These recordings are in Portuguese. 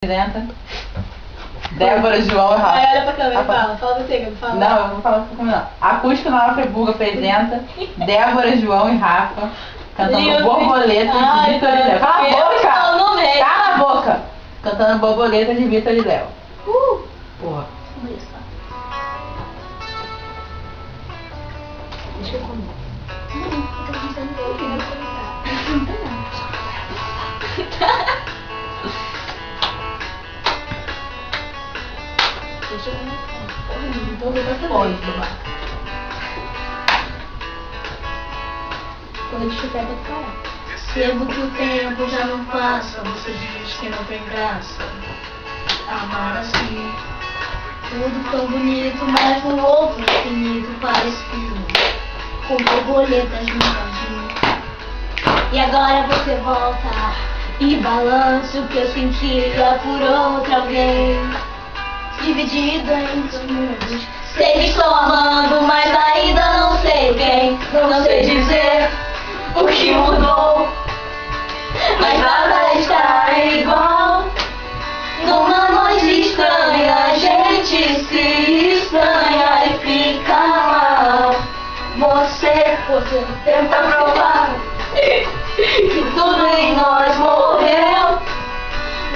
Apresenta. Débora, João e Rafa. Aí olha pra câmera e fala você, Gabi, fala. Não, eu vou falar com não. Acústico Nova Friburgo apresenta Débora, João e Rafa cantando Borboleta de Vitor e Léo. Cala a boca! Cala a boca! Cantando Borboleta de Vitor e Léo. Porra. Deixa eu comer. Deixa eu comer. Quando eu estiver, vou falar. Percebo que o tempo já não passa, você diz que não tem graça. Amar assim, tudo tão bonito, mas no outro infinito parecido, com borboletas no jardim. E agora você volta e balança o que eu sentia por outra alguém. Dividida entre os mundos, sei que estou amando, mas ainda não sei quem. Não sei dizer o que mudou, mas nada está igual. Numa noite estranha, a gente se estranha e fica mal. Você tenta provar que tudo em nós morreu.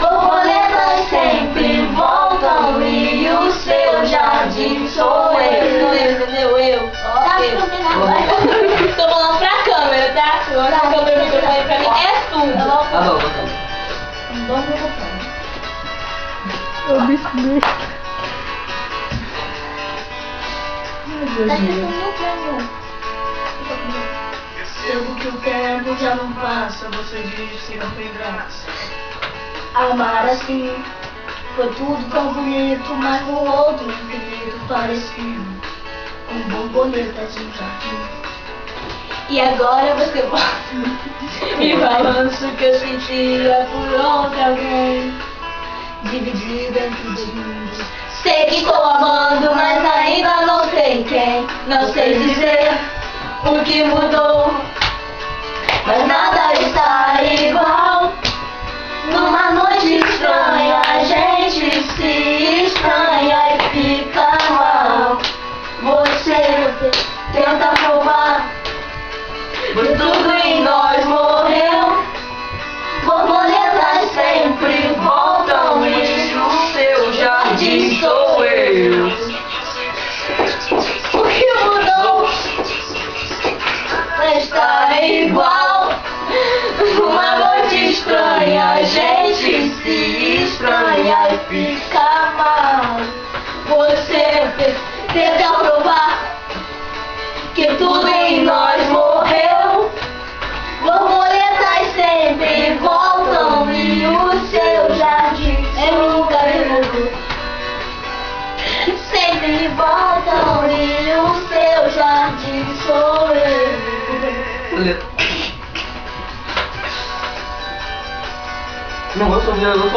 Borboletas sempre voltam e o seu jardim sou eu. Entendeu? Eu. Tá, não tem nada. Tô falando pra câmera, tá? Eu acho que a câmera do microfone pra mim é tudo. Tá bom, Um bom microfone. Eu me Tá esquecendo. Percebo que o tempo já não passa, você diz que não tem graça. Amar assim foi tudo tão bonito, mas no outro infinito parecido, com borboletas no jardim. E agora você volta e balança o que eu sentia por outra alguém, dividida entre os mundos. Sei que estou amando, mas ainda não sei quem. Não sei dizer o que mudou, mas nada está igual. Numa noite estranha, a gente se estranha e fica mal. Você tenta provar que tudo em nós morreu. Borboletas sempre voltam e o seu jardim sou eu. O que mudou não está igual. Numa noite estranha, a gente se estranha e fica mal. Você tenta provar que tudo em nós morreu. Borboletas sempre voltam e o seu jardim nunca mudou. Sempre voltam e o seu jardim sou eu. Não, eu sou o violão.